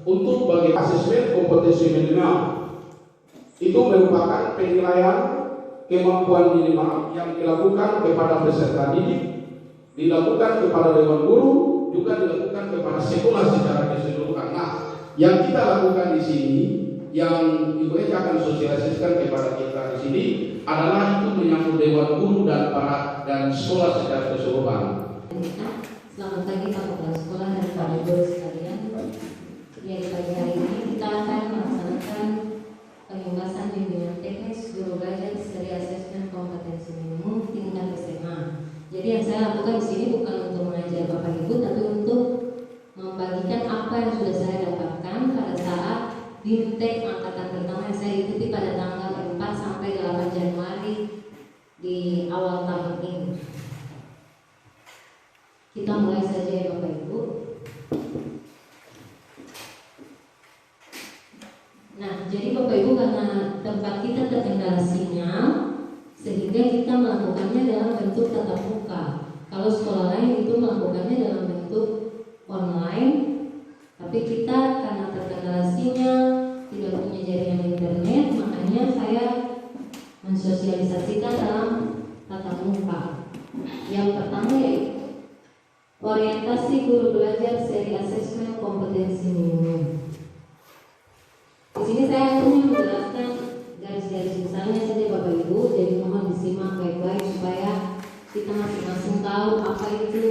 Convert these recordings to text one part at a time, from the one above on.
untuk bagi asesmen kompetensi minimal itu merupakan penilaian kemampuan minimal yang dilakukan kepada peserta didik, dilakukan kepada dewan guru, juga dilakukan kepada sekolah secara keseluruhan. Nah, yang kita lakukan di sini, yang Ibu Eka akan sosialisasikan kepada kita di sini adalah itu menyangkut dewan guru dan sekolah secara keseluruhan. Selamat pagi Pak Kepala Sekolah dan Pak Guru sekalian. Ya, di pagi hari ini kita akan melaksanakan pembahasan bimbingan teknis guru belajar seri asesmen kompetensi minimum tingkat SMA. Jadi yang saya lakukan di sini bukan untuk mengajar Bapak Ibu, tapi untuk membagikan apa yang sudah saya dapatkan pada saat BIMTEK angkatan pertama yang saya ikuti pada tanggal 4 sampai 8 Januari di awal tahun ini. Kita mulai saja ya Bapak Ibu. Nah, jadi Bapak Ibu, karena tempat kita terkendala sinyal, sehingga kita melakukannya dalam bentuk tatap muka. Kalau sekolah lain itu melakukannya dalam bentuk online, tapi kita karena terkendala sinyal, tidak punya jaringan internet, makanya saya mensosialisasikan dalam tatap muka. Yang pertama yaitu orientasi guru belajar seri asesmen kompetensi minimum. Di sini saya hanya menjelaskan garis-garis besarnya saja Bapak Ibu, jadi mohon disimak baik-baik supaya kita masing-masing tahu apa itu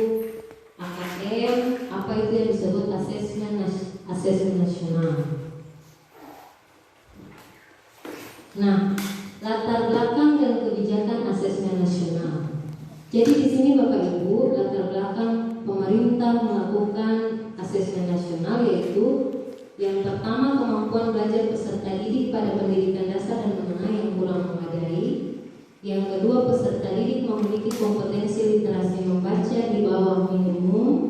AKM, apa itu yang disebut asesmen nasional. Nah, latar belakang dan kebijakan asesmen nasional. Jadi di sini Bapak Ibu, latar belakang pemerintah melakukan asesmen nasional yaitu yang pertama, kemampuan belajar peserta didik pada pendidikan dasar dan menengah yang kurang memadai. Yang kedua, peserta didik memiliki kompetensi literasi membaca di bawah minimum.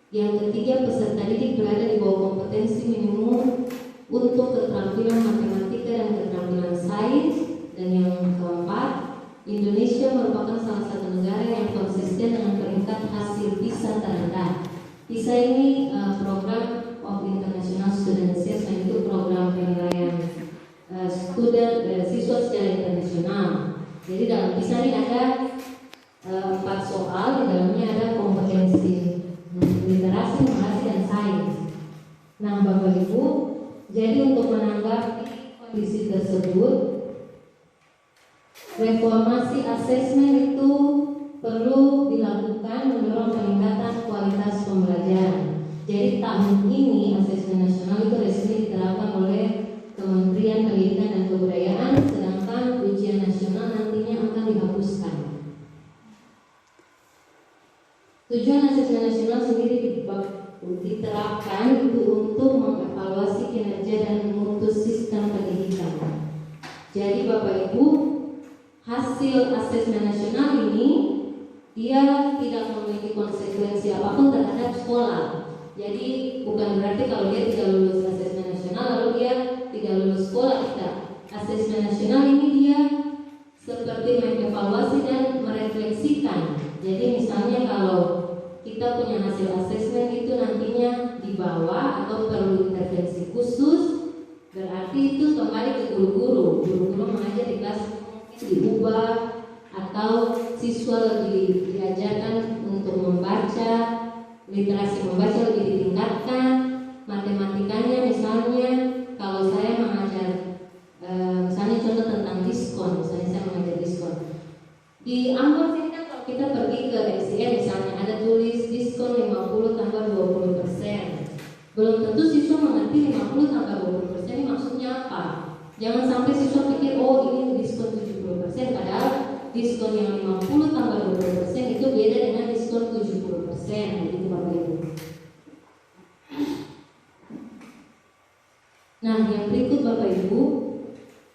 Yang ketiga, peserta didik berada di bawah kompetensi minimum untuk keterampilan matematika dan keterampilan sains. Dan yang keempat, Indonesia merupakan salah satu negara yang konsisten dengan peringkat hasil PISA terendah. PISA ini program of International Student Assessment, itu program penilaian siswa secara internasional. Jadi dalam PISA ini ada 4 soal, di dalamnya ada kompetensi literasi, numerasi, dan sains. Nah Bapak Ibu, jadi untuk menanggapi kondisi tersebut, reformasi asesmen itu perlu dilakukan mendorong peningkatan kualitas pembelajaran. Jadi tahun ini asesmen nasional itu resmi diterapkan oleh Kementerian Pendidikan dan Kebudayaan, sedangkan ujian nasional nantinya akan dihapuskan. Tujuan asesmen nasional sendiri diterapkan itu untuk mengevaluasi kinerja dan mutu sistem pendidikan. Jadi Bapak Ibu, hasil asesmen nasional ini dia tidak memiliki konsekuensi apapun terhadap sekolah. Jadi bukan berarti kalau dia tidak lulus asesmen nasional lalu dia tidak lulus sekolah, tidak. Asesmen nasional ini dia seperti mengevaluasi dan merefleksikan. Jadi misalnya kalau kita punya hasil asesmen itu nantinya dibawa atau perlu intervensi khusus, berarti itu kembali ke guru-guru. Guru-guru mengajar di kelas diubah atau siswa lebih diajarkan untuk membaca, literasi membaca lebih ditingkatkan, matematikanya misalnya kalau saya mengajar misalnya contoh tentang diskon, misalnya saya mengajar diskon di Ambon sini kan kalau kita pergi ke FCM misalnya ada tulis diskon 50 tambah 20%, belum tentu siswa mengerti 50 tambah 20% ini maksudnya apa. Jangan sampai siswa pikir oh ini diskon 70%, padahal diskon yang 50 tambah 20% itu beda dengan diskon 70%. Itu Bapak Ibu. Nah, yang berikut Bapak Ibu,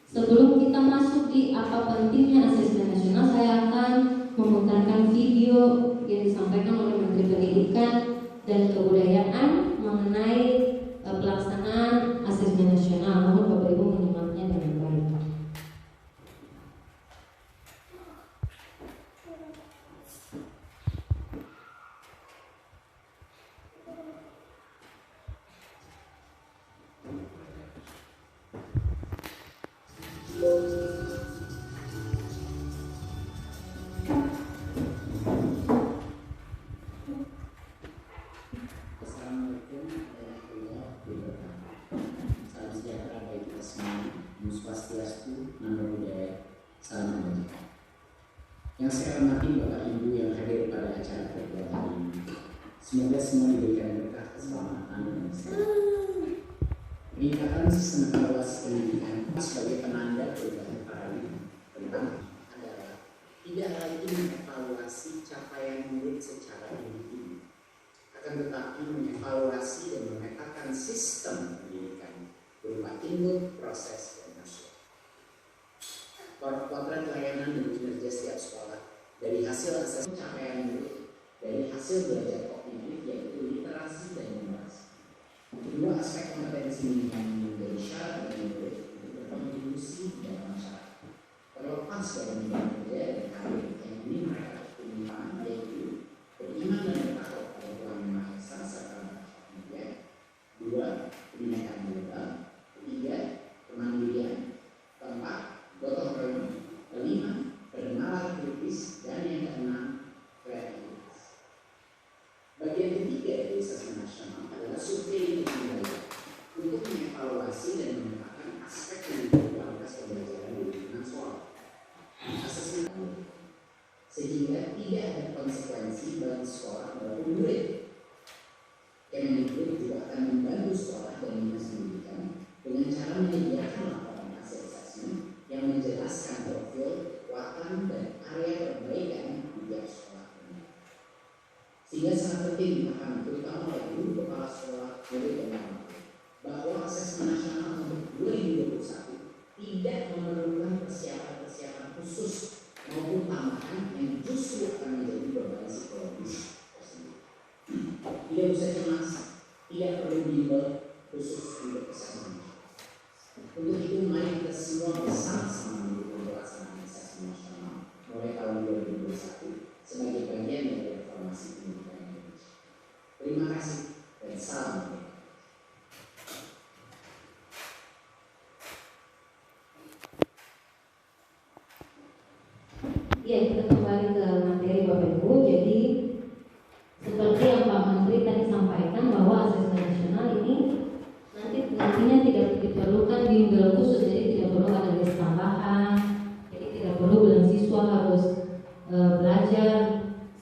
sebelum kita masuk di apa pentingnya asesmen nasional, saya akan memutarkan video yang disampaikan oleh Menteri Pendidikan dan Kebudayaan mengenai pelaksanaan asesmen nasional. Mohon Bapak Ibu menyimaknya dengan baik. Yang saya hormati Bapak Ibu yang hadir pada acara virtual hari ini, semoga semua diberikan berkah keselamatan dan kesehatan. Peningkatan sistem evaluasi pendidikan sebagai penanda perubahan paradigma tentang adalah tidak lagi mengevaluasi capaian murid secara individu, akan tetapi mengevaluasi dan memetakan sistem pendidikan berupa input, proses, dan hasil. Potret layanan dan kinerja setiap sekolah dari hasil asesmen capaian murid, dari hasil belajar kognitif yaitu literasi dan numerasi. Kedua aspek kompetensi yang menjadi syarat bagi murid untuk berkontribusi dalam masyarakat. Terlepas dari bidang kerja dan karir yang ini mereka punya, yaitu beriman dan bertakwa pada Tuhan Yang Maha Esa serta media. Dua, pendidikan global. Ketiga, kemandirian. Keempat, gotong royong. Kelima, bernalar kritis. Dan yang keenam, kreativitas. Bagian ketiga dari asesmen nasional adalah survei untuk mengevaluasi dan memetakan aspek individualitas pembelajaran di lingkungan sekolah. Asesmen sehingga tidak ada konsekuensi bagi sekolah maupun murid. Kemendikbud juga akan membantu sekolah dan dinas pendidikan dengan cara menyediakan laporan hasil asesmen yang menjelaskan profil, kekuatan, dan area perbaikan di tiap sekolah. Sehingga sangat penting dipahami terutama oleh guru kepala sekolah, murid dan orang tua bahwa asesmen nasional untuk 2021 tidak memerlukan persiapan khusus maupun tambahan yang justru akan menjadi beban psikologis tersebut. Tidak usah cemas, tidak perlu bimbel khusus untuk asesmen. Untuk itu mari kita semua bersama-sama mendukung pelaksanaan asesmen nasional mulai tahun 2021 sebagai bagian dari reformasi pendidikan Indonesia. Terima kasih dan salam. Ya, kita kembali ke materi Bapak Ibu. Jadi seperti yang Pak Menteri tadi sampaikan bahwa asesmen nasional ini nantinya tidak diperlukan bimbel khusus, jadi tidak perlu ada les tambahan, jadi tidak perlu bilang siswa harus belajar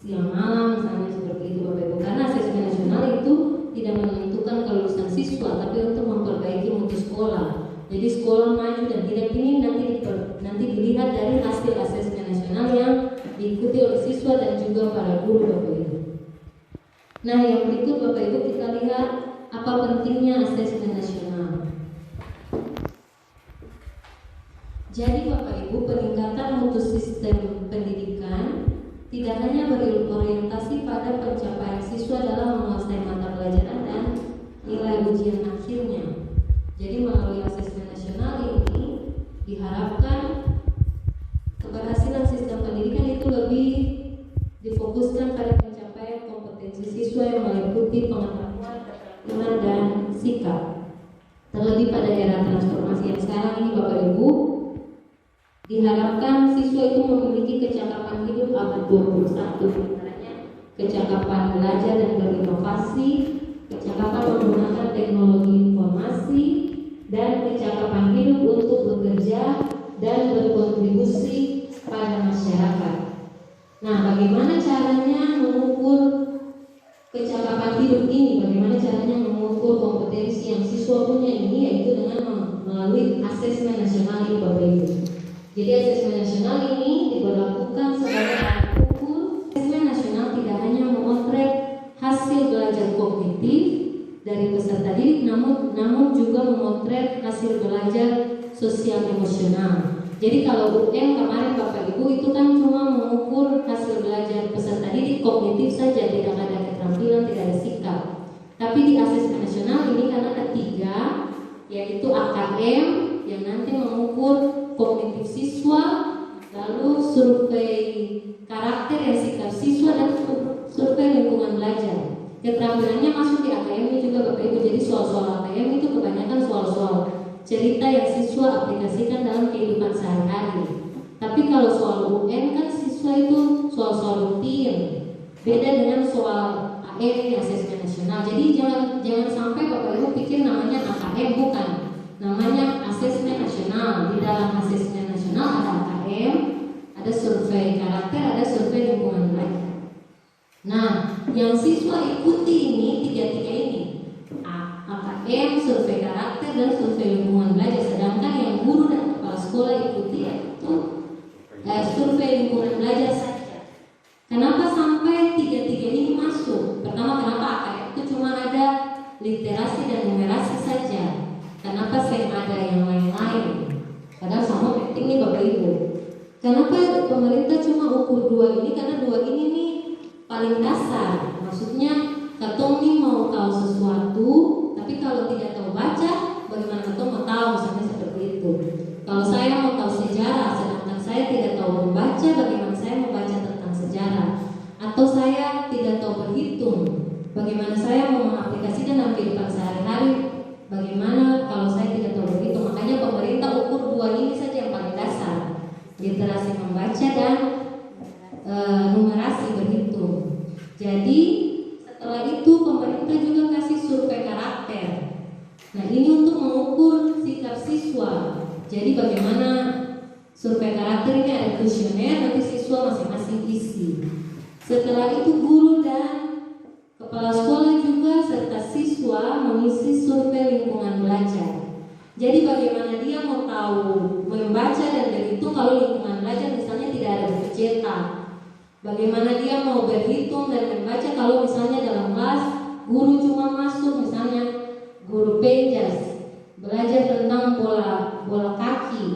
siang malam misalnya seperti itu Bapak Ibu. Karena asesmen nasional itu tidak menentukan kelulusan siswa, tapi untuk memperbaiki mutu sekolah. Jadi sekolah maju dan tidak ini nanti dilihat dari hasil asesmen nasional yang diikuti oleh siswa dan juga para guru Bapak Ibu. Nah, yang berikut Bapak Ibu kita lihat apa pentingnya asesmen nasional. Jadi Bapak Ibu, peningkatan mutu sistem pendidikan tidak hanya berorientasi pada pencapaian siswa dalam menguasai mata pelajaran dan nilai ujian akhirnya. Jadi melalui asesmen nasional ini diharapkan keberhasilan sistem pendidikan itu lebih difokuskan pada pencapaian kompetensi siswa yang meliputi pengetahuan, keterampilan, dan sikap. Terlebih pada era transformasi yang sekarang ini Bapak Ibu, diharapkan siswa itu memiliki kecakapan hidup abad 21, antaranya kecakapan belajar dan berinovasi, kecakapan menggunakan teknologi informasi, dan kecakapan hidup untuk bekerja dan berkontribusi pada masyarakat. Nah, bagaimana caranya mengukur kecakapan hidup ini? Bagaimana caranya mengukur kompetensi yang siswa punya ini? Yaitu dengan melalui asesmen nasional ini Bapak Ibu. Jadi asesmen nasional ini diberlakukan sebagai alat ukur. Asesmen nasional tidak hanya memotret hasil belajar kognitif dari peserta didik, namun juga memotret hasil belajar sosial emosional. Jadi kalau UN kemarin Bapak Ibu itu kan cuma mengukur hasil belajar peserta didik kognitif saja, tidak ada keterampilan, tidak ada sikap. Tapi di asesmen nasional ini karena ada 3, yaitu AKM yang nanti mengukur kognitif siswa, lalu survei karakter dan sikap siswa, dan survei lingkungan belajar. Keterampilannya masuk di AKM ini juga Bapak Ibu. Jadi soal-soal AKM itu kebanyakan soal-soal cerita yang siswa aplikasikan dalam kehidupan sehari-hari. Tapi kalau soal UN kan siswa itu soal-soal rutin. Beda dengan soal AKM, asesmen nasional. Jadi jangan sampai Bapak Ibu pikir namanya AKM, bukan. Namanya asesmen nasional. Di dalam asesmen nasional ada AKM, ada survei karakter, ada survei lingkungan belajar. Nah, yang siswa ikuti ini tiga-tiga ini, AKM, survei karakter, dan survei lingkungan belajar. Sedangkan yang guru dan kepala sekolah ikuti yaitu survei lingkungan belajar saja. Kenapa sampai tiga-tiga ini masuk? Pertama, kenapa AKM itu cuma ada literasi dan numerasi saja? Kenapa saya ada yang lain-lain? Padahal sama penting nih Bapak Ibu. Kenapa pemerintah cuma ukur dua ini? Karena dua ini nih paling dasar. Maksudnya katong nih mau tahu sesuatu, tapi kalau tidak tahu baca, bagaimana katong mau tahu? Misalnya seperti itu. Kalau saya mau tahu sejarah, sedangkan saya tidak tahu membaca, bagaimana saya membaca tentang sejarah? Atau saya tidak tahu berhitung, bagaimana saya mau mengaplikasikan dalam kehidupan sehari-hari? Bagaimana kalau saya tidak tahu berhitung? Makanya pemerintah ukur dua ini saja yang paling dasar, literasi membaca dan numerasi berhitung. Jadi setelah itu pemerintah juga kasih survei karakter. Nah, ini untuk mengukur sikap siswa. Jadi bagaimana survei karakter ini ada kuesioner, nanti siswa masing-masing isi. Setelah itu guru dan kepala sekolah juga serta siswa mengisi survei lingkungan belajar. Jadi bagaimana dia mau tahu membaca dan berhitung kalau lingkungan belajar misalnya tidak ada buku cetak. Bagaimana dia mau berhitung dan membaca kalau misalnya dalam kelas guru cuma masuk misalnya guru penjas belajar tentang bola kaki,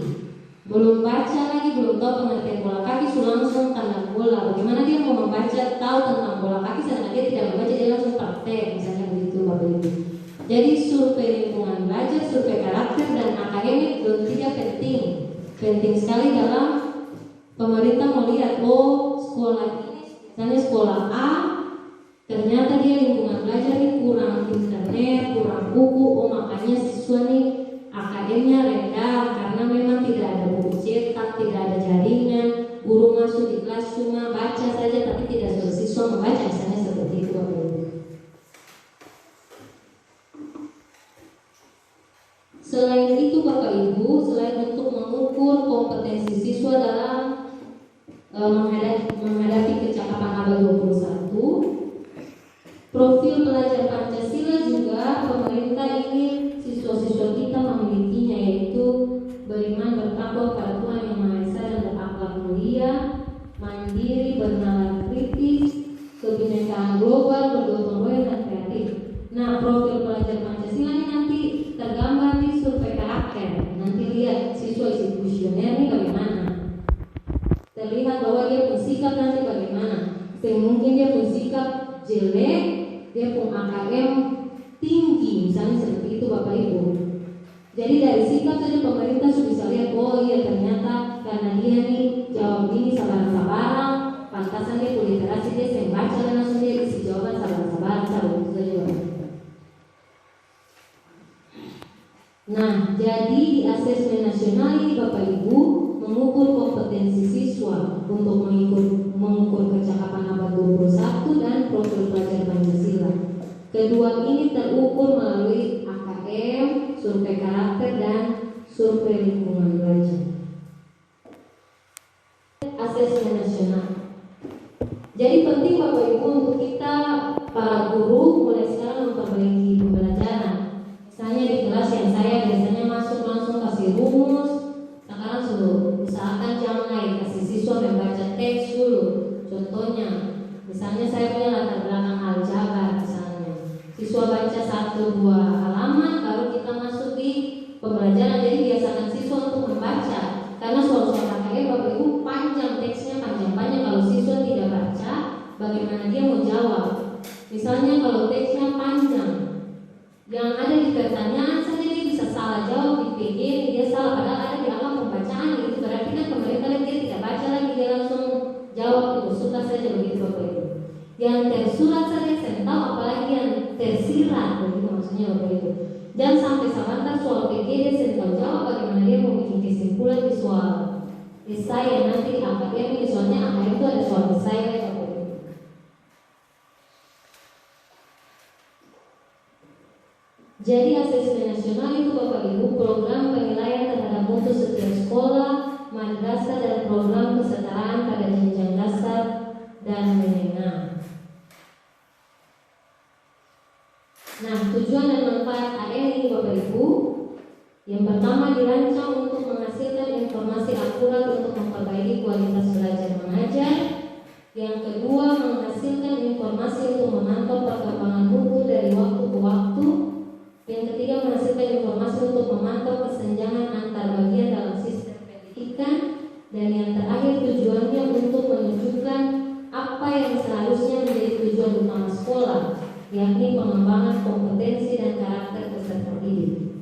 belum baca lagi, belum tahu pengertian bola kaki, langsung tandang bola. Bagaimana dia mau membaca, tahu tentang bola kaki, sedangkan dia tidak membaca, dia langsung praktek, misalnya begitu Bapak Ibu. Jadi survei lingkungan belajar, survei karakter, dan akademik dua-tiga penting sekali dalam pemerintah melihat sekolah ini, misalnya sekolah A, ternyata dia lingkungan belajar ini kurang internet, kurang buku, makanya siswa nih akademiknya rendah karena memang tidak ada buku cetak, tidak ada jaringan, guru masuk di kelas cuma baca saja tapi tidak suruh siswa membaca, misalnya seperti itu Bapak Ibu. Selain itu Bapak Ibu, selain untuk mengukur kompetensi siswa dalam menghadapi kecakapan abad 21, profil pelajar Pancasila juga pemerintah ingin siswa-siswa kita memilikinya, yaitu beriman, bertakwa pada Tuhan Yang Maha Esa dan berakhlak mulia, mandiri, bernalar kritis, kebinekaan global, bergotong royong dan kreatif. Nah, profil pelajar Pancasila ini nanti tergambar di survei karakter. Nanti lihat siswa isi kuesioner ini bagaimana. Terlihat bahwa dia bersikap nanti bagaimana. Mungkin dia bersikap jelek, dia pun AKM tinggi, misalnya seperti itu Bapak Ibu. Jadi dari sikap saja pemerintah sudah bisa lihat, oh iya ternyata karena dia nih jawab ini sabaran-sabaran, pantasan dia literasi, dia sering baca dan langsung dia isi jawaban sabaran-sabaran, itu saja. Nah, jadi di asesmen nasional ini Bapak Ibu mengukur kompetensi siswa untuk mengukur kecakapan abad 21 dan profil pelajar Pancasila. Kedua ini terukur melalui AKM, survei karakter, dan survei lingkungan belajar. Asesmen nasional. Jadi penting Bapak Ibu untuk kita para guru mulai sekarang memperbaiki pembelajaran. Misalnya di kelas yang saya biasanya masuk langsung kasih rumus, sekarang suruh usahakan jangan kasih siswa membaca teks dulu. Contohnya, misalnya saya punya latar belakang aljabar misalnya, siswa baca 1-2 halaman, baru kita masuk di pembelajaran. Jadi biasakan siswa untuk membaca, karena soal-soal KKN Bapak Ibu panjang teksnya, panjang-panjang. Kalau siswa tidak baca, bagaimana dia mau jawab? Misalnya kalau teksnya panjang, yang ada di pertanyaan saja dia bisa salah jawab, di PG dia salah, padahal ada di alam pembacaan. Itu berarti kan pemerintah dia tidak baca lagi, dia langsung jawab itu, suka saja begitu Bapak Ibu. Yang tersurat saja saya tahu, apalagi yang tersirat, begitu maksudnya Bapak Ibu. Jangan sampai sebentar soal PG dia saya tahu jawab, bagaimana dia mau bikin kesimpulan di soal esai yang nanti di akademik, soalnya akademik itu ada soal esai ya Bapak Ibu. Jadi asesmen nasional itu Bapak Ibu program penilaian terhadap mutu setiap sekolah madrasah dan program kesetaraan pada jenjang dasar dan menengah. Nah, tujuan dan manfaat AN ini Bapak Ibu, yang pertama dirancang untuk menghasilkan informasi akurat untuk memperbaiki kualitas belajar mengajar. Yang kedua, menghasilkan informasi untuk memantau perkembangan mutu dari waktu ke waktu. Yang ketiga, menghasilkan informasi untuk memantau kesenjangan antar bagian dalam sistem pendidikan. Dan yang terakhir, tujuannya untuk menunjukkan apa yang seharusnya menjadi tujuan utama sekolah, yakni pengembangan kompetensi dan karakter peserta didik.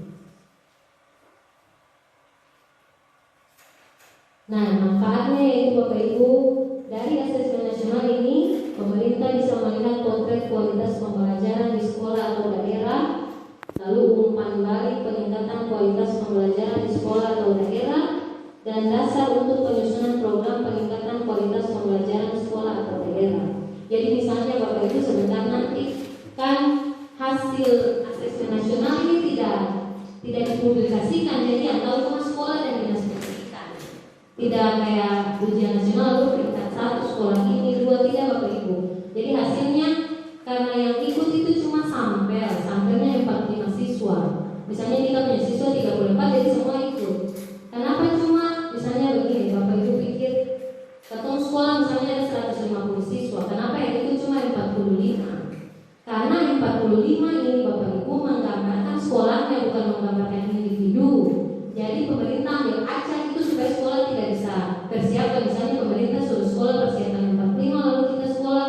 Nah, manfaatnya yaitu Bapak Ibu, dari asesmen nasional ini pemerintah bisa melihat potret kualitas pembelajaran di sekolah atau daerah, lalu umpan balik peningkatan kualitas pembelajaran di sekolah atau daerah, dan dasar untuk penyusunan program peningkatan kualitas pembelajaran di sekolah atau daerah. Jadi misalnya Bapak Ibu sebentar nanti kan hasil asesmen nasional ini tidak dipublikasikan, jadi yang tahu cuma sekolah dan dinas pendidikan. Tidak kayak ujian nasional itu peringkat 1 sekolah ini 2, tidak Bapak Ibu. Jadi hasilnya karena yang ikut itu cuma sampelnya 45 siswa. Misalnya kita punya siswa 34, jadi semua ikut. Kenapa cuma misalnya begini, Bapak Ibu pikir ketemu sekolah misalnya ada 150 siswa, kenapa yang ikut cuma 45? Karena 45 ini Bapak Ibu menggambarkan sekolahnya, bukan menggambarkan individu. Jadi pemerintah ambil acak itu supaya sekolah tidak bisa persiapkan. Misalnya pemerintah suruh sekolah persiapan 45, lalu kita sekolah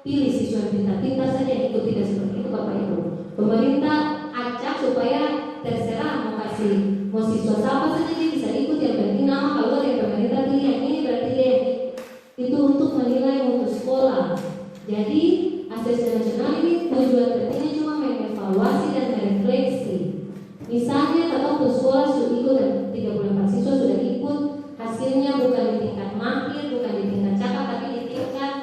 pilih siswa yang pintar-pintar saja yang ikut, tidak seperti itu Bapak Ibu. Pemerintah acak supaya terserah mau siswa siapa saja dia bisa ikut, yang penting nama kalau yang pemerintah pilih yang ini berarti dia yang itu untuk menilai mutu sekolah. Jadi asesmen nasional ini tujuan pentingnya cuma mengevaluasi dan merefleksi. Misalnya tertentu sekolah sudah ikut dan 34 siswa sudah ikut, hasilnya bukan di tingkat mahir, bukan di tingkat cakap, tapi di tingkat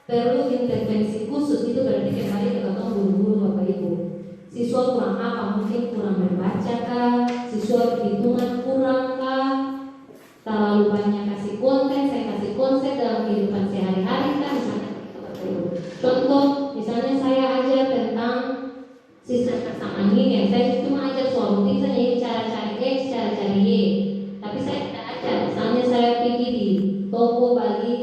perlu intervensi khusus. Itu berarti kembali ke guru-guru Bapak Ibu. Siswa kurang apa? Mungkin kurang membaca kah? Siswa hitungan kurang kah? Terlalu banyak kasih konten, saya kasih konsep dalam kehidupan sehari-hari kan? Misalnya Bapak Ibu. Contoh, misalnya saya ajar tentang sistem persamaan ini, saya cuma ajar soal rutin saja, cara cari X, cara cari Y. Tapi saya tidak ajar, misalnya saya pergi di toko beli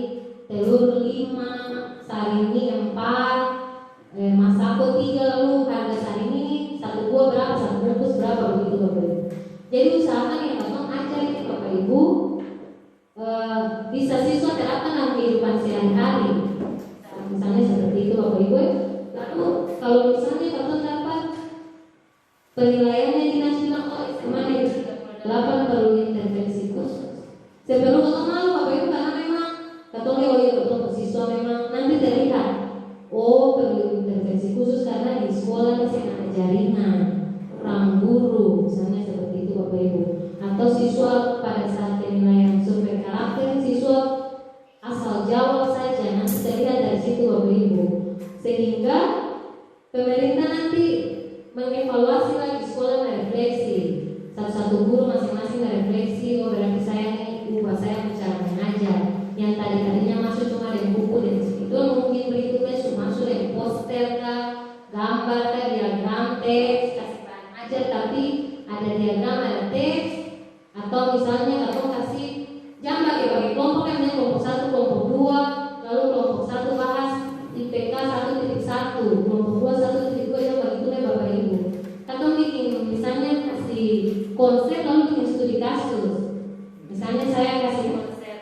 telur 5, sarini 4, masako 3, lalu harga sarini 1 buah berapa, 1 bungkus berapa, begitu Bapak Ibu. Jadi usahakan yang Bapak ajar ini Bapak Ibu bisa siswa terapkan dalam kehidupan sehari-hari. Misalnya seperti itu Bapak Ibu. Lalu kalau misalnya Bapak dapat penilaiannya dinas bilang SMA yang 38 perlu intervensi khusus. Saya perlu Bapak malu Bapak Ibu, karena memang katanya oh ya betul siswa memang nanti terlihat perlu intervensi khusus karena di sekolah masih ada jaringan, kurang guru, misalnya seperti itu Bapak Ibu. Atau siswa pada saat penilaian survei karakter siswa asal jawab saja, nanti terlihat dari situ Bapak Ibu. Sehingga pemerintah nanti mengevaluasi lagi sekolah, merefleksi. Satu-satu guru masing-masing merefleksi, berarti saya ubah saya cara mengajar. Yang tadinya masuk cuma dengan buku dan itu mungkin berikutnya masuk dengan poster kah, gambar kah, diagram, teks, kasih bahan ajar tapi ada diagram, ada teks. Atau misalnya kalau kasih jam bagi kelompok yang kelompok 1, kelompok 2, lalu kelompok 1 bahas IPK 1.1, kelompok 2 1.2, yang begitu Bapak Ibu. Atau bikin misalnya kasih konsep lalu bikin studi kasus. Misalnya saya kasih konsep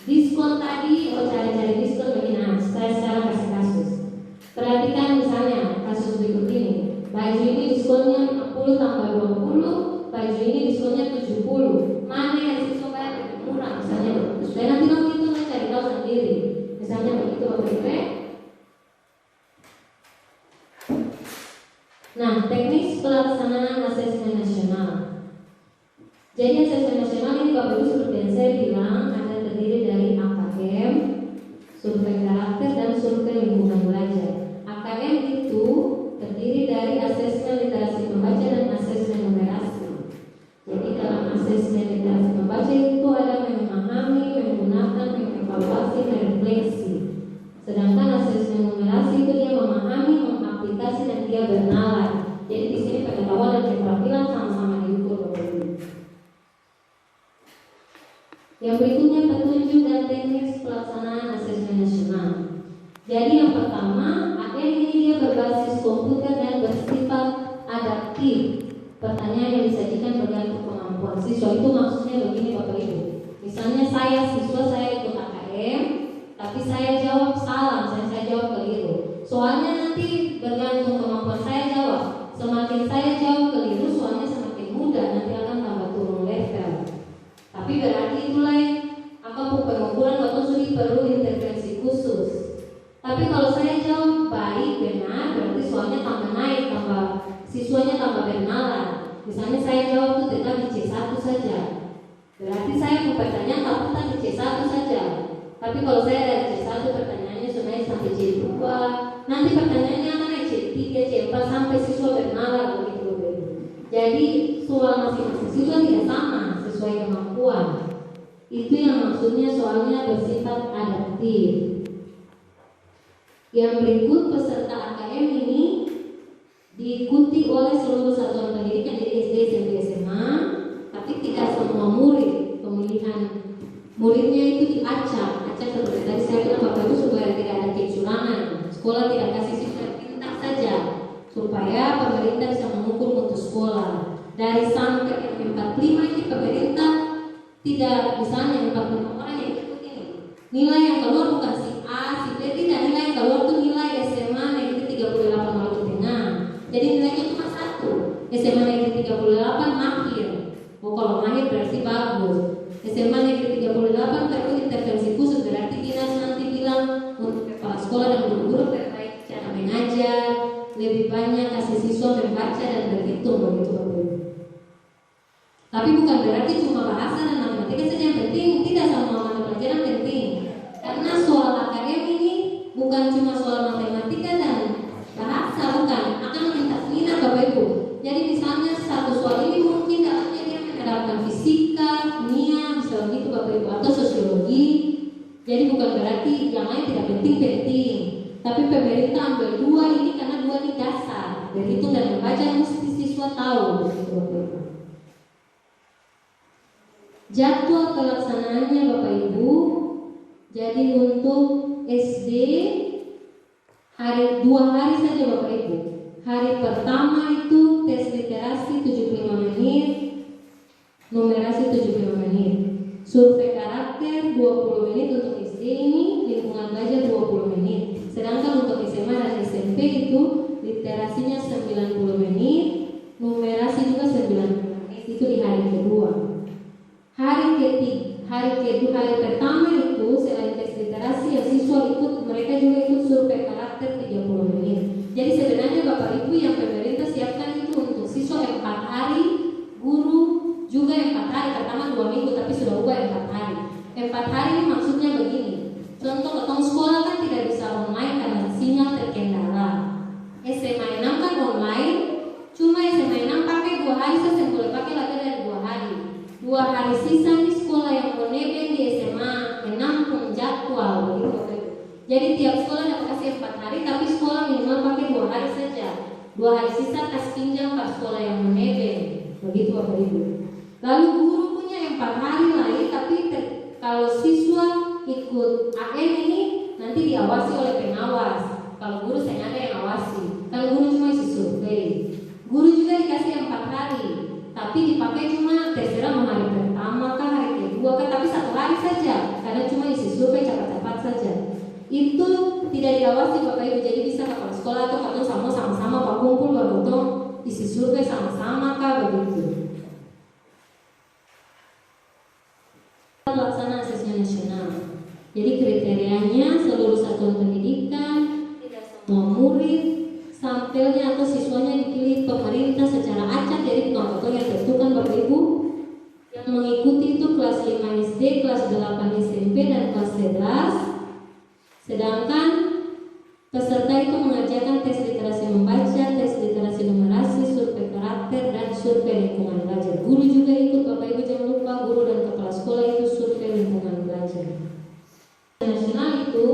diskon tadi, cari-cari diskon begini. Saya sekarang kasih kasus. Perhatikan misalnya kasus berikut ini. Baju ini diskonnya 50 tambah 20, baju ini diskonnya 70. Mana yang siswa bayar lebih murah? Misalnya supaya nanti kamu itu cari tahu sendiri. Misalnya begitu Bapak Ibu. Nah, teknis pelaksanaan asesmen nasional. Jadi asesmen nasional ini Bapak Ibu seperti yang saya bilang ada terdiri dari AKM, survei karakter dan survei lingkungan belajar. AKM itu terdiri dari asesmen literasi membaca dan asesmen numerasi. Jadi dalam asesmen literasi beraktif. Pertanyaan yang disajikan bergantung kemampuan siswa. Itu maksudnya begini Bapak Ibu. Misalnya saya siswa, saya ikut AKM, tapi saya jawab salah, misalnya saya jawab keliru. Soalnya nanti bergantung kemampuan saya jawab. Semakin saya jawab keliru, soalnya semakin mudah, nanti akan tambah turun level. Tapi berarti itulah akan pengukuran Bapak sudah perlu intervensi khusus. Tapi kalau saya jawab baik, benar, berarti soalnya tambah naik, siswanya tambah bernalar. Misalnya saya jawab itu tetap di C1 saja, berarti saya mau pertanyaan tetap di C1 saja. Tapi kalau saya dari C1 pertanyaannya sudah naik sampai C2, nanti pertanyaannya akan naik C3, C4 sampai siswa bernalar begitu. Jadi soal masing-masing siswa tidak sama sesuai kemampuan. Itu yang maksudnya soalnya bersifat adaptif. Yang berikut peserta AKM ini diikuti oleh seluruh satuan pendidikan dari SD, SMP, SMA, tapi tidak semua murid. Pemilihan muridnya itu diacak seperti tadi saya bilang Bapak Ibu, supaya tidak ada kecurangan. Sekolah tidak kasih siswa pintar saja, supaya pemerintah bisa mengukur mutu sekolah. Dari sampai yang 45 ini pemerintah tidak, misalnya 45 orang yang ikut ini, nilai yang keluar bukan si A, si B, tidak. Nilai yang keluar itu nilai SMA negeri 38 waktu tengah. Jadi nilainya cuma 1. SMA negeri 38 mahir. Kalau mahir berarti bagus. SMA negeri 38 perlu intervensi khusus, berarti dinas nanti bilang untuk kepala sekolah dan guru-guru perbaiki cara mengajar, lebih banyak kasih siswa membaca dan berhitung begitu Bapak Ibu. Tapi bukan berarti cuma bahasa dan matematika saja yang penting, tidak, semua mata pelajaran penting. Karena soal AKM ini bukan cuma soal matematika dan bahasa, bukan, akan lintas minat Bapak Ibu. Jadi misalnya satu soal ini mungkin dalamnya dia menerapkan fisika, kimia, misalnya gitu Bapak Ibu, atau sosiologi. Jadi bukan berarti yang lain tidak penting. Tapi pemerintah ambil 2 ini karena 2 ini dasar. Berhitung dan membaca mesti siswa tahu begitu Bapak Ibu. Jadwal pelaksanaannya Bapak Ibu, jadi untuk SD 2 hari saja Bapak Ibu. Hari pertama itu tes literasi 75 menit, numerasi 75 menit, survei karakter 20 menit untuk SD ini, lingkungan belajar 20 menit. Sedangkan untuk SMA dan SMP itu literasinya 90 menit, numerasi juga 90 menit, itu di hari kedua. Hari pertama itu selain tes literasi yang siswa ikut, mereka juga ikut survei karakter 30 menit. Jadi sebenarnya Bapak Ibu yang pemerintah siapkan itu untuk siswa 4 hari, guru juga 4 hari, pertama 2 minggu tapi sudah ubah 4 hari. 4 hari ini maksudnya begini. Contoh ketemu sekolah kan tidak bisa online karena sinyal terkendala. SMA 6 kan online, cuma SMA 6 pakai 2 hari saja, boleh pakai lagi dari 2 hari. 2 hari sisa ini sekolah yang mau nebeng di SMA 6 pun jadwal begitu. Jadi tiap sekolah dapat kasih 4 hari, tapi sekolah minimal pakai 2 hari saja. 2 hari sisa kasih pinjam ke sekolah yang mau nebeng begitu Bapak Ibu. Lalu guru punya 4 hari lagi, tapi kalau siswa ikut AM ini nanti diawasi oleh pengawas. Kalau guru saya ada yang awasi. Kalau guru cuma isi survei. Guru juga dikasih 4 hari, tapi dipakai cuma terserah mau hari pertama kah, hari kedua kah, tapi 1 hari saja karena cuma isi survei cepat-cepat saja. Itu tidak diawasi Bapak Ibu, jadi bisa kepala sekolah atau katong sama-sama Pak kumpul baru isi survei sama-sama kah begitu. Pelaksanaan asesmen nasional. Jadi kriterianya seluruh satuan pendidikan, tidak semua murid, sampelnya atau siswanya dipilih pemerintah secara acak. Jadi betul-betul yang tentukan Bapak Ibu. Yang mengikuti itu kelas 5 SD, kelas 8 SMP dan kelas 11. Sedangkan peserta itu mengajarkan tes literasi membaca, tes literasi numerasi, survei karakter dan survei lingkungan belajar. Guru juga ikut Bapak Ibu, jangan lupa guru dan kepala sekolah itu survei lingkungan belajar. Nasional itu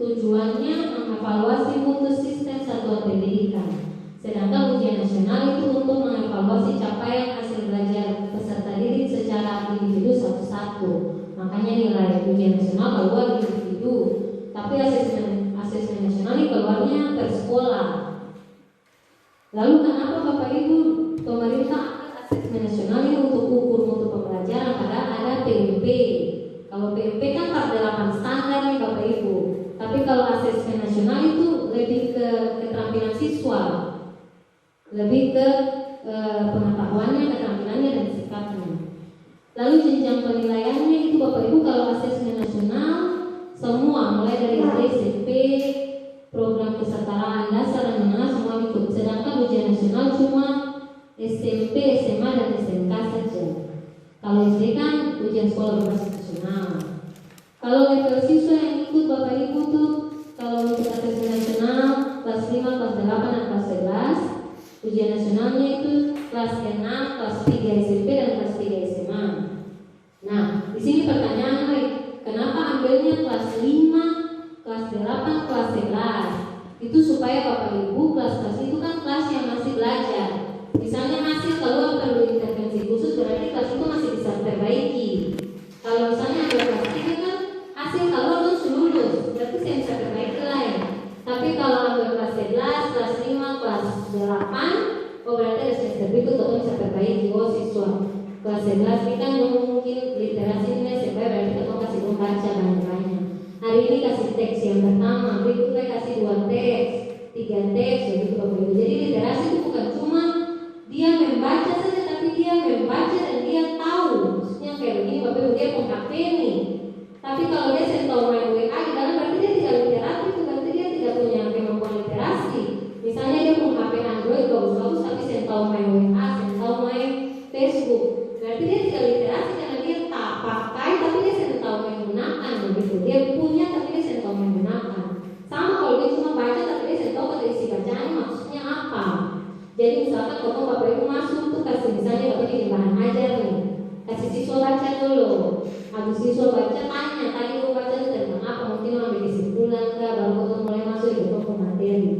tujuannya mengevaluasi mutu sistem satuan pendidikan. Sedangkan ujian nasional itu untuk mengevaluasi capaian hasil belajar peserta didik secara individu satu-satu. Makanya nilai ujian nasional keluar individu. Tapi asesmen pengetahuannya, keterampilannya, dan sikapnya. Lalu jenjang penilaiannya itu Bapak Ibu kalau asesmen nasional semua mulai dari SD, SMP, program kesetaraan dasar dan menengah semua ikut. Sedangkan ujian nasional cuma SMP, SMA, dan SMK saja. Kalau SD kan ujian sekolah berbasis nasional. Kalau level siswa yang ikut Bapak Ibu tuh kalau untuk asesmen nasional kelas 5, kelas 8, dan kelas 11, ujian nasionalnya itu kelas 6, kelas 3 SMP, dan kelas 3 SMA. Nah, di sini pertanyaan baik, kenapa ambilnya kelas 5, kelas 8, kelas 11? Itu supaya Bapak Ibu kelas-kelas itu kan kelas yang masih belajar. Misalnya hasil keluar perlu intervensi khusus, berarti kelas itu masih bisa perbaiki. Kalau misalnya ada kelas 3 kan hasil keluar terus lulus, berarti saya bisa perbaiki lain. Tapi kalau ambil kelas 11, kelas 5, kelas 8, oh berarti ada semester berikut kita bisa perbaiki. Oh siswa kelas 11 ini kan mungkin literasinya supaya berarti kita kasih membaca banyak-banyak. Hari ini kasih teks yang pertama, berikutnya kasih 2 teks, 3 teks, begitu Bapak Ibu. Jadi literasi itu bukan cuma dia membaca saja, tapi dia membaca dan dia tahu. Maksudnya kayak begini Bapak Ibu, dia HP nih. Tapi kalau dia tahu main WA di dalam, berarti dia tidak literasi, itu berarti dia tidak punya kemampuan literasi. Misalnya dia punya HP Android bagus-bagus, tapi tahu main WA, tahu main Facebook, berarti dia tidak literasi karena dia tak pakai, tapi dia tahu menggunakan begitu. Dia punya tapi dia tahu menggunakan. Sama kalau dia cuma baca tapi dia tahu kata isi bacaannya maksudnya apa. Jadi misalkan kalau Bapak Ibu masuk tuh kasih misalnya Bapak Ibu bahan ajar nih, kasih siswa baca dulu. Habis siswa baca tanya tadi lu baca itu tentang apa, mungkin mau ambil kesimpulan kah, baru kita mulai masuk ke pokok materi.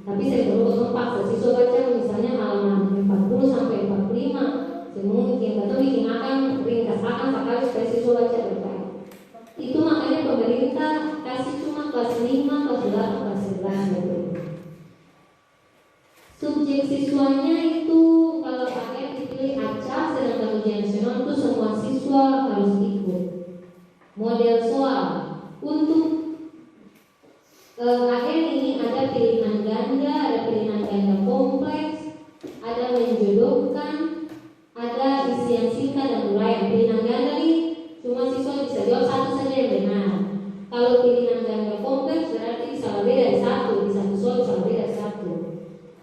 Tapi saya perlu paksa siswa baca misalnya halaman 40 sampai 45. Mungkin atau bikin akan ringkas akan sekali supaya siswa baca berbaik. Itu makanya pemerintah kasih cuma kelas 5, kelas 8, kelas 11 Subjek siswanya itu kalau akhirnya dipilih acak, sedangkan ujian nasional itu semua siswa harus ikut. Model soal untuk akhirnya ini ada pilihan ganda, ada pilihan ganda kompleks, ada menjodohkan, ada isian singkat dan uraian. Pilihan ganda ini cuma siswa bisa jawab satu saja yang benar. Kalau pilihan ganda kompleks berarti bisa lebih dari satu, bisa siswa bisa lebih dari satu.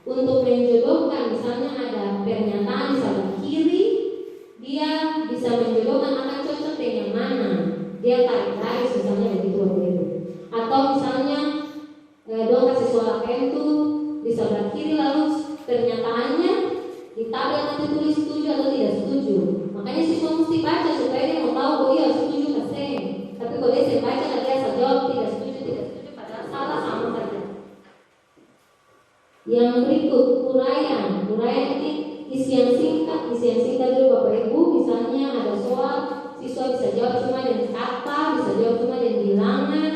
Untuk menjodohkan misalnya ada pernyataan di sebelah kiri, dia bisa menjodohkan akan cocok dengan yang mana. Dia tarik garis misalnya begitu begitu. Atau misalnya dong kasih suara itu di sebelah kiri lalu pernyataannya di tabel nanti tulis setuju atau tidak setuju. Makanya siswa mesti baca supaya dia mau tahu oh iya setuju kasih. Tapi kalau dia baca dia asal jawab tidak setuju padahal salah sama saja. Yang berikut uraian. Uraian ini isian singkat dulu Bapak Ibu. Misalnya ada soal siswa bisa jawab cuma dengan kata, bisa jawab cuma dengan bilangan,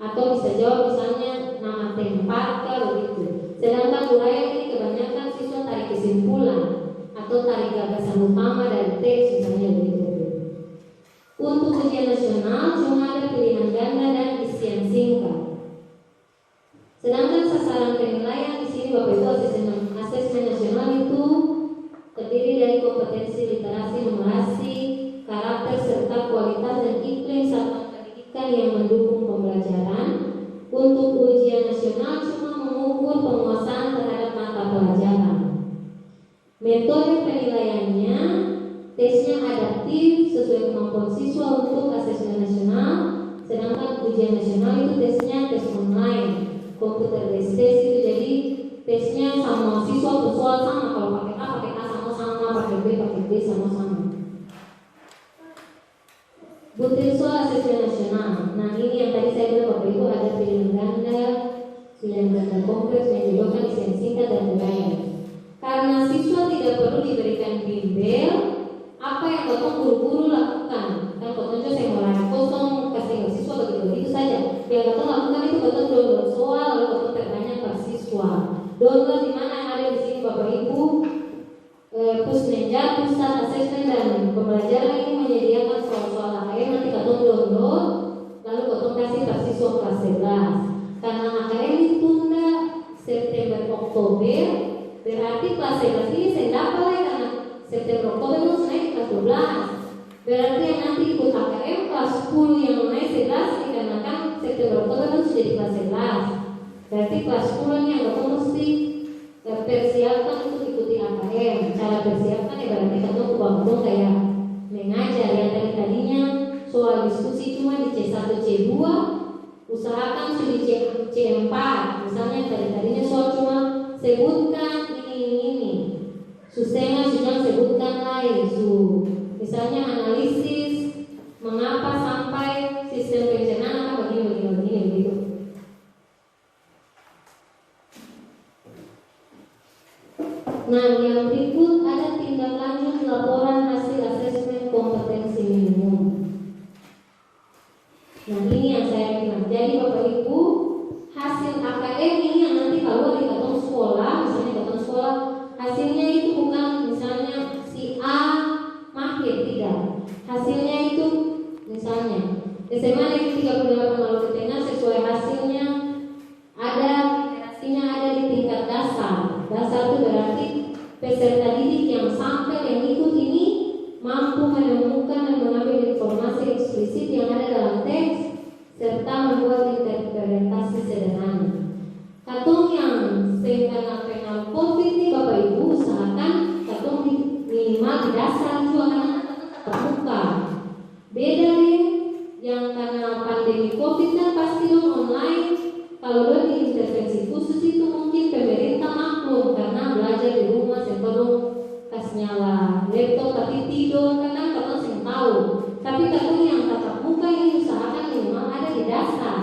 atau bisa jawab misalnya nama tempat begitu. Sedangkan uraian ini kebanyakan siswa tarik kesimpulan atau tarik gagasan utama dari teks misalnya begitu. Untuk ujian nasional cuma ada pilihan ganda dan isian singkat. Sedangkan sasaran penilaian di sini Bapak Ibu asesmen nasional itu terdiri dari kompetensi literasi, numerasi, karakter serta kualitas dan iklim satuan pendidikan yang mendukung pembelajaran. Untuk ujian nasional cuma mengukur penguasaan terhadap mata pelajaran. Metode penilaiannya tesnya adaptif sesuai kemampuan siswa untuk asesmen nasional. Sedangkan ujian nasional itu tesnya tes online, komputer based test itu jadi tesnya sama siswa soal sama. Kalau pakai A sama-sama, pakai B sama-sama. Butir soal asesmen nasional. Nah ini yang tadi saya bilang Bapak Ibu ada pilihan ganda kompleks, menjodohkan, isian singkat dan uraian. Karena siswa tidak perlu diberikan bimbel, apa yang Bapak buru-buru lakukan? Dan Bapak saya mulai kosong kasih siswa begitu saja. Yang Bapak lakukan itu Bapak download soal lalu Bapak terbanyak per siswa. Download di mana ada di sini Bapak Ibu. Pusmenja, pusat asesmen dan pembelajaran ini menyediakan soal-soal AKM. Nanti Bapak download lalu Bapak kasih per siswa kelas 11. Karena AKM ditunda September Oktober, berarti kelas 11 ini saya dapat September Oktober itu naik kelas 12. Berarti yang nanti ikut AKM kelas 10 yang naik 11 dikarenakan September Oktober itu sudah di kelas 11. Berarti kelas 10 yang kita mesti persiapkan untuk ikuti AKM. Cara persiapkan ya berarti kita ubah-ubah kayak mengajar yang tadinya soal diskusi cuma di C1 C2, usahakan sudah di C4. Misalnya tadinya soal cuma sebutkan ini. Susena sudah sebutkan lain misalnya analisis mengapa sampai sistem pencernaan apa begini gitu. Nah, yang berikut ada tindak lanjut laporan hasil asesmen kompetensi minimum. Nah, ini yang saya bilang. Jadi Bapak Ibu, hasil AKM ini yang nanti kalau di kantor sekolah, misalnya kantor sekolah, hasilnya itu bukan misalnya si A mahir, tidak. Hasilnya itu misalnya SMA Negeri 38 Maluku Tengah sesuai hasilnya ada literasinya ada di tingkat dasar. Dasar itu berarti peserta didik yang sampai yang ikut ini mampu menemukan dan mengambil informasi eksplisit yang ada dalam teks serta membuat interpretasi sederhana. Katong yang karena penal COVID ini Bapak Ibu usahakan katong minimal di dasar juga karena terbuka. Beda deh yang karena pandemi COVID kan pasti dong online. Kalau dong di intervensi khusus itu mungkin pemerintah maklum karena belajar di rumah sebelum kasih nyala laptop tapi tidur kan katong sing tahu. Tapi katong yang tatap muka ini usahakan minimal ada di dasar.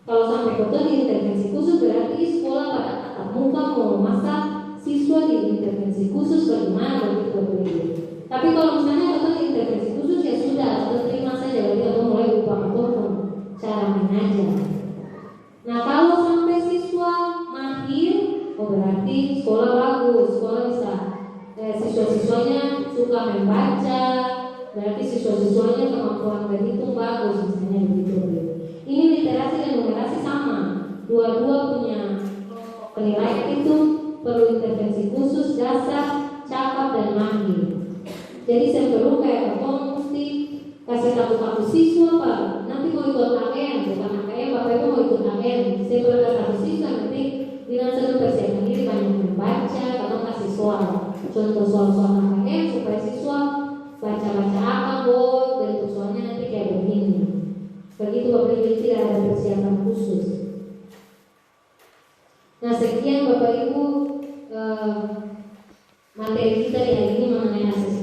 Kalau sampai betul di intervensi khusus berarti sekolah pada tatap muka mau masak siswa di intervensi khusus bagaimana begitu begitu. Tapi kalau misalnya betul di intervensi khusus ya sudah, atau terima saja berarti atau mulai ubah cara mengajar. Nah kalau sampai siswa mahir, oh berarti sekolah bagus, sekolah bisa siswa-siswanya suka membaca, berarti siswa-siswanya kemampuan berhitung bagus misalnya begitu. Ini literasi dan numerasi sama, dua-dua punya penilaian itu perlu intervensi khusus, dasar, cakap dan mahir. Jadi sebelum kayak kamu mesti kasih tahu siswa Pak, nanti mau ikut AKM, bukan AKM, Bapak Ibu mau ikut AKM. Saya berkata satu siswa nanti bilang saya persiapkan diri banyak membaca, kamu kasih soal, contoh soal-soal AKM supaya siswa baca-baca apa bentuk soalnya nanti kayak begini. Begitu Bapak Ibu tidak ada persiapan khusus. Nah sekian Bapak Ibu materi kita hari ini mengenai asesmen